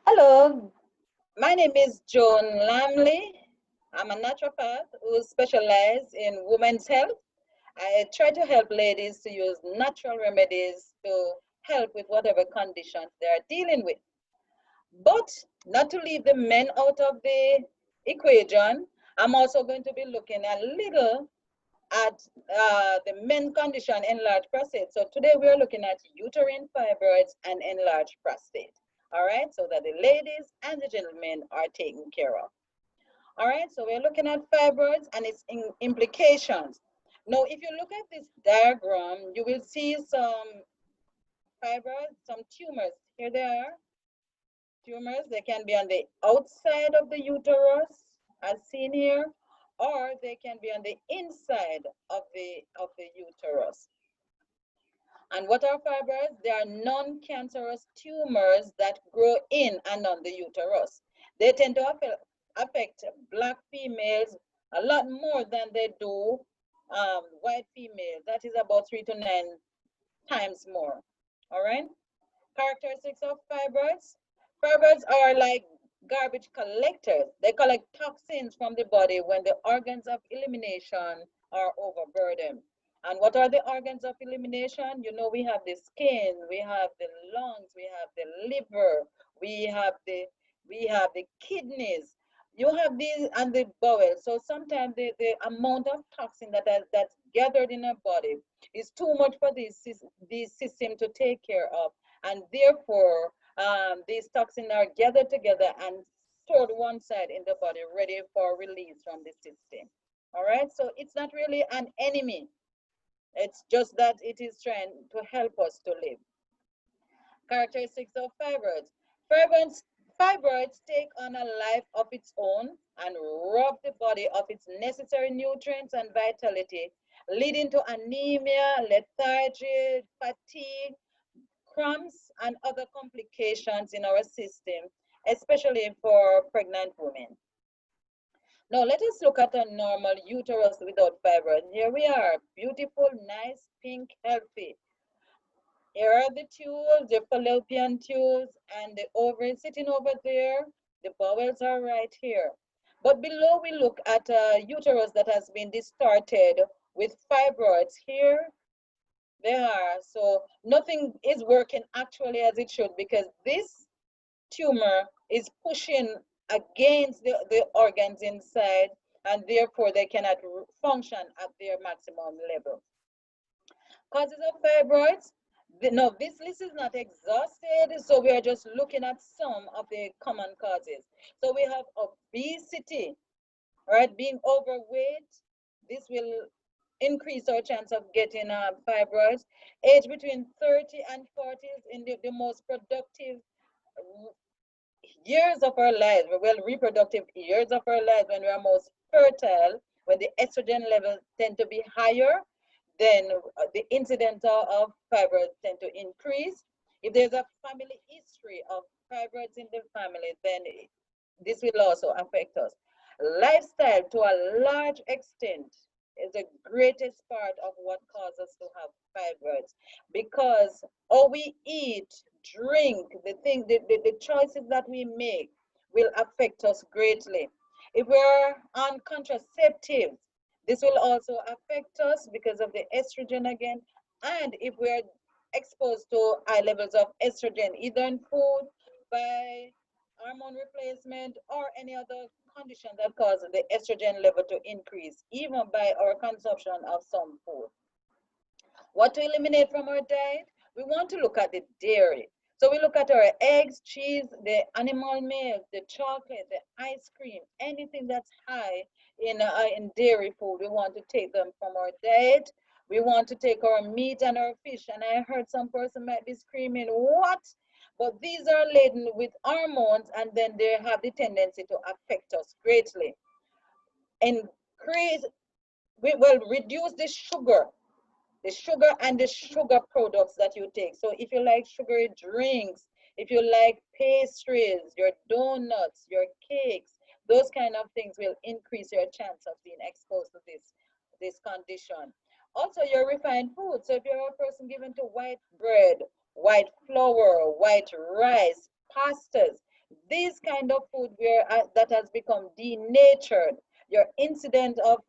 Hello, my name is Joan Lamley. I'm a naturopath who specializes in women's health. I try to help ladies to use natural remedies to help with whatever conditions they are dealing with. But not to leave the men out of the equation, I'm also going to be looking a little at the men condition, enlarged prostate. So today we're looking at uterine fibroids and enlarged prostate. All right, so that the ladies and the gentlemen are taken care of. All right, so we're looking at fibroids and its implications. Now, if you look at this diagram, you will see some fibroids, some tumors. Here they are. Tumors, they can be on the outside of the uterus, as seen here, or they can be on the inside of the uterus. And what are fibroids? They are non-cancerous tumors that grow in and on the uterus. They tend to affect black females a lot more than they do white females. That is about 3 to 9 times more. All right. Characteristics of fibroids. Fibroids are like garbage collectors. They collect toxins from the body when the organs of elimination are overburdened. And what are the organs of elimination? You know, we have the skin, we have the lungs, we have the liver, we have the kidneys. You have these and the bowel. So sometimes the amount of toxin that's gathered in our body is too much for this system to take care of. And therefore, these toxins are gathered together and stored one side in the body, ready for release from the system. All right, so it's not really an enemy. It's just that it is trying to help us to live. Characteristics of fibroids. Fibroids take on a life of its own and rob the body of its necessary nutrients and vitality, leading to anemia, lethargy, fatigue, cramps, and other complications in our system, especially for pregnant women. Now let us look at a normal uterus without fibroids. Here we are, beautiful, nice, pink, healthy. Here are the tubes, the fallopian tubes, and the ovaries sitting over there. The bowels are right here. But below we look at a uterus that has been distorted with fibroids. Here they are. So nothing is working actually as it should, because this tumor is pushing against the organs inside, and therefore they cannot function at their maximum level. Causes of fibroids. No, this list is not exhausted, so we are just looking at some of the common causes. So we have obesity, right? Being overweight, this will increase our chance of getting fibroids. Age between 30 and 40 is in the most productive years of our lives, well, reproductive years of our lives, when we are most fertile, when the estrogen levels tend to be higher, then the incidence of fibroids tend to increase. If there's a family history of fibroids in the family, then this will also affect us. Lifestyle, to a large extent, is the greatest part of what causes us to have fibroids, because all we eat, drink, the choices that we make will affect us greatly. If we're on contraceptives, this will also affect us because of the estrogen again. And if we're exposed to high levels of estrogen, either in food, by hormone replacement, or any other condition that causes the estrogen level to increase, even by our consumption of some food. What to eliminate from our diet? We want to look at the dairy. So we look at our eggs, cheese, the animal milk, the chocolate, the ice cream, anything that's high in dairy food. We want to take them from our diet. We want to take our meat and our fish. And I heard some person might be screaming, what? But these are laden with hormones, and then they have the tendency to affect us greatly. Reduce the sugar and the sugar products that you take. So if you like sugary drinks, if you like pastries, your donuts, your cakes, those kind of things will increase your chance of being exposed to this condition. Also, your refined food. So if you're a person given to white bread, white flour, white rice, pastas, these kind of food where that has become denatured, your incident of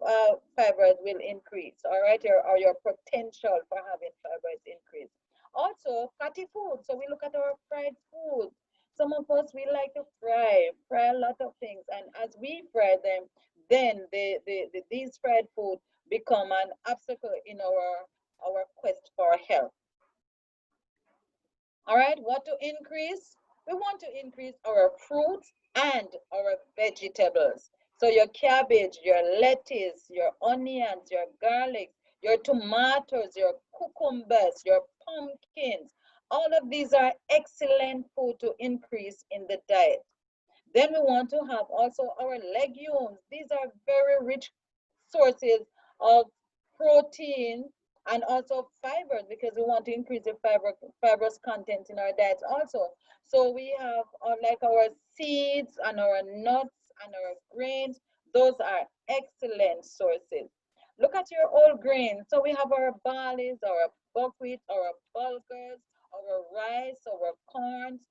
fibroids will increase. All right, or your potential for having fibroids increase. Also, fatty food. So we look at our fried food. Some of us, we like to fry a lot of things, and as we fry them, then these fried food become an obstacle in our quest for health. All right, what to increase? We want to increase our fruits and our vegetables. So your cabbage, your lettuce, your onions, your garlic, your tomatoes, your cucumbers, your pumpkins, all of these are excellent food to increase in the diet. Then we want to have also our legumes. These are very rich sources of protein and also fibers, because we want to increase the fibrous content in our diets also. So we have like our seeds and our nuts and our grains. Those are excellent sources. Look at your whole grains. So we have our barleys, our buckwheat, our bulgurs, our rice, our corns,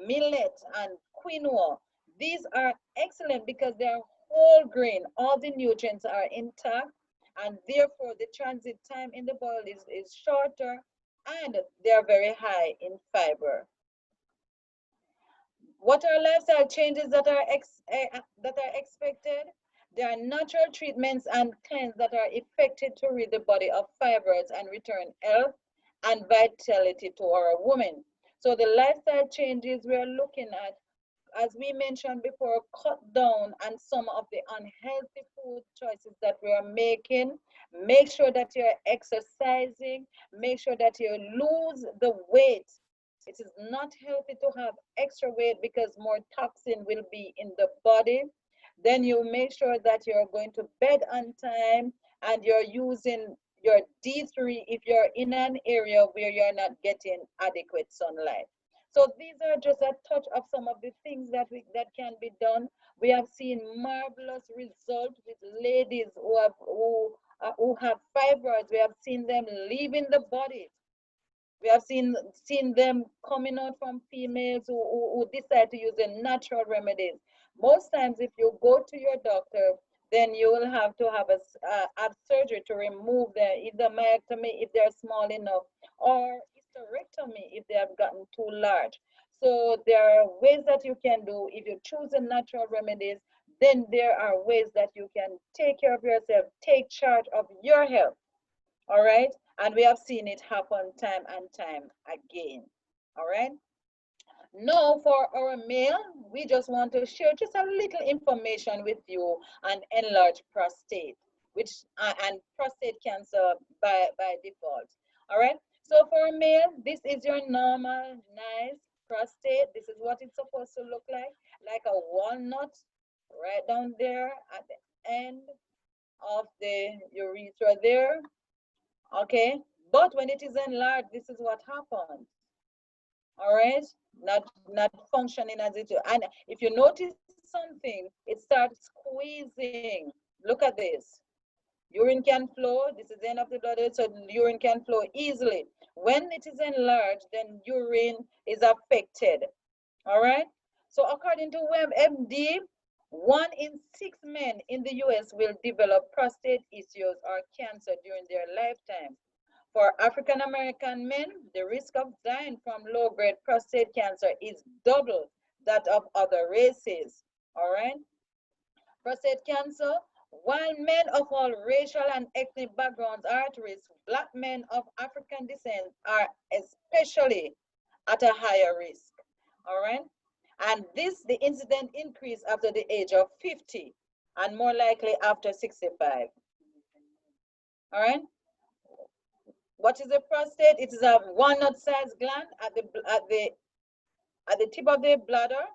millet and quinoa. These are excellent because they are whole grain. All the nutrients are intact, and therefore the transit time in the body is shorter, and they are very high in fiber. What are lifestyle changes that are expected? There are natural treatments and cleanses that are effective to rid the body of fibroids and return health and vitality to our women. So the lifestyle changes we are looking at, as we mentioned before, cut down on some of the unhealthy food choices that we are making. Make sure that you're exercising. Make sure that you lose the weight. It is not healthy to have extra weight because more toxin will be in the body. Then you make sure that you're going to bed on time and you're using your D3 if you're in an area where you're not getting adequate sunlight. So these are just a touch of some of the things that can be done. We have seen marvelous results with ladies who have fibroids. We have seen them leaving the body. We have seen them coming out from females who decide to use the natural remedies. Most times, if you go to your doctor, then you will have to have surgery to remove them, either myectomy if they're small enough, or hysterectomy if they have gotten too large. So there are ways that you can do. If you choose the natural remedies, then there are ways that you can take care of yourself, take charge of your health. All right, and we have seen it happen time and time again. All right, now for our male, we just want to share just a little information with you on enlarged prostate, which and prostate cancer by default. All right, so for a male, this is your normal nice prostate. This is what it's supposed to look like a walnut right down there at the end of the urethra there. Okay, but when it is enlarged, this is what happens. All right, not functioning as it should. And if you notice something, it starts squeezing. Look at this. Urine can flow. This is the end of the blood, so urine can flow easily. When it is enlarged, then urine is affected. All right, so according to WebMD, 1 in 6 men in the US will develop prostate issues or cancer during their lifetime. For African American men, the risk of dying from low-grade prostate cancer is double that of other races. All right? Prostate cancer, while men of all racial and ethnic backgrounds are at risk, Black men of African descent are especially at a higher risk. All right? And the incident increase after the age of 50 and more likely after 65. All right? What is the prostate? It is a walnut-sized gland at the tip of the bladder,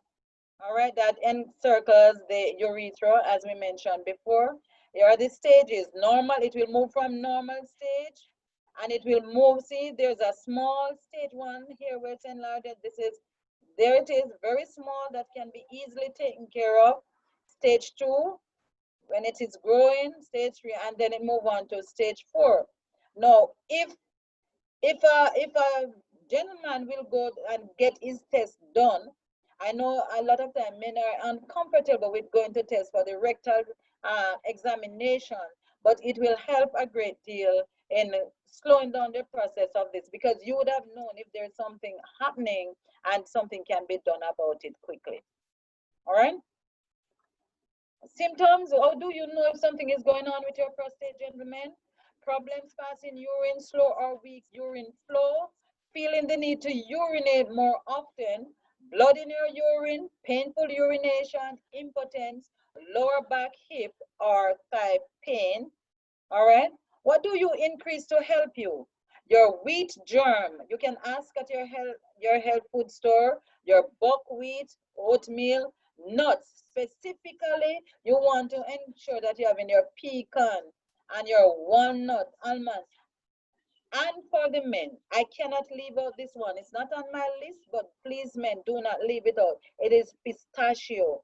all right, that encircles the urethra, as we mentioned before. Here are the stages. Normal, it will move from normal stage, and it will move. See, there's a small stage 1 here where it's enlarged. There it is, very small, that can be easily taken care of. Stage 2, when it is growing, stage 3, and then it move on to stage 4. Now, if a gentleman will go and get his test done, I know a lot of time men are uncomfortable with going to test for the rectal examination, but it will help a great deal in slowing down the process of this, because you would have known if there's something happening and something can be done about it quickly. All right. Symptoms, how do you know if something is going on with your prostate, gentlemen? Problems passing urine, slow or weak urine flow, feeling the need to urinate more often, blood in your urine, painful urination, impotence, lower back, hip, or thigh pain. All right. What do you increase to help you? Your wheat germ. You can ask at your health food store, your buckwheat, oatmeal, nuts. Specifically, you want to ensure that you have in your pecan and your walnut, almond. And for the men, I cannot leave out this one. It's not on my list, but please, men, do not leave it out. It is pistachio.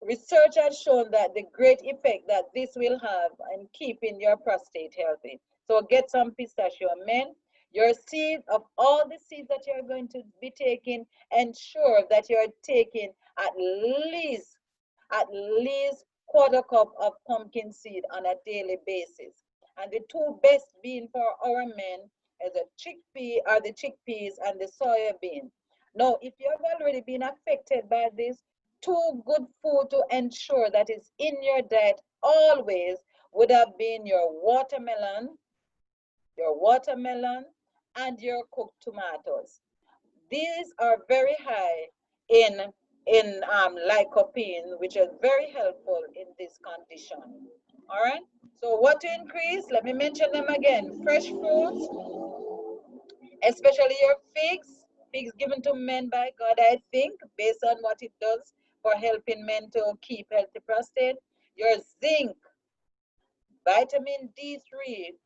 Research has shown that the great effect that this will have in keeping your prostate healthy. So get some pistachio. Men, your seed, of all the seeds that you're going to be taking, ensure that you're taking at least quarter cup of pumpkin seed on a daily basis. And the two best being for our men is the chickpea or the chickpeas and the soya bean. Now, if you have already been affected by this, two good food to ensure that is in your diet always would have been your watermelon, and your cooked tomatoes. These are very high in lycopene, which is very helpful in this condition. All right. So what to increase? Let me mention them again. Fresh fruits, especially your figs. Figs given to men by God, I think, based on what it does for helping men to keep healthy prostate. Your zinc, vitamin D3,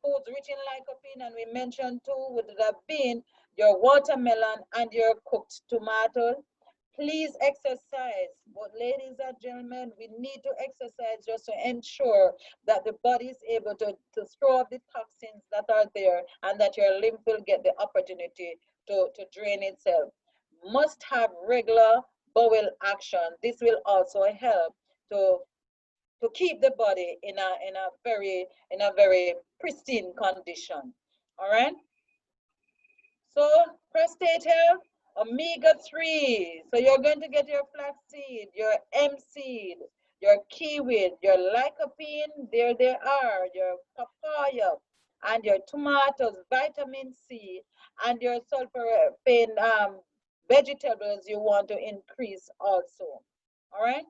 foods rich in lycopene, and we mentioned too would have been your watermelon and your cooked tomato. Please exercise. But ladies and gentlemen, we need to exercise just to ensure that the body is able to throw off the toxins that are there and that your lymph will get the opportunity to drain itself. Must have regular bowel action. This will also help to keep the body in a very pristine condition. All right. So prostate health, omega-3. So you're going to get your flaxseed, your hemp seed, your kiwi, your lycopene, there they are, your papaya, and your tomatoes, vitamin C, and your sulforaphane vegetables you want to increase also. All right.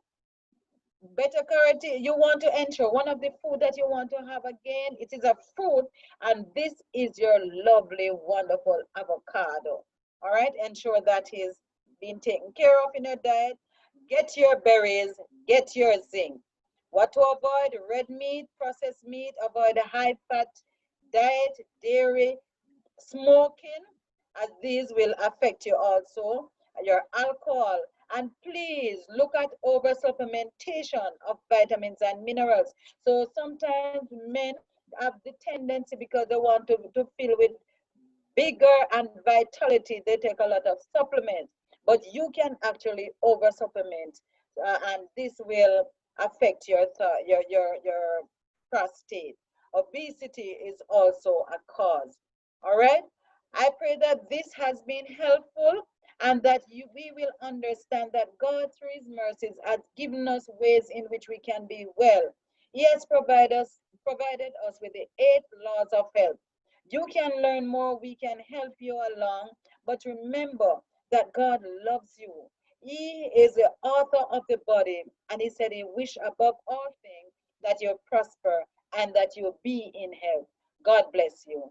Beta carotene, you want to ensure one of the food that you want to have again, it is a fruit, and this is your lovely, wonderful avocado. All right, ensure that is being taken care of in your diet. Get your berries, get your zinc. What to avoid? Red meat, processed meat, avoid a high fat diet, dairy, smoking, as these will affect you also. Your alcohol, and please look at over supplementation of vitamins and minerals. So sometimes men have the tendency, because they want to feel with vigor and vitality, they take a lot of supplements, but you can actually over supplement, and this will affect your prostate. Obesity is also a cause. All right. I pray that this has been helpful, and that we will understand that God, through his mercies, has given us ways in which we can be well. He has provided us with the 8 laws of health. You can learn more, we can help you along, but remember that God loves you. He is the author of the body, and he said he wish above all things that you prosper and that you be in health. God bless you.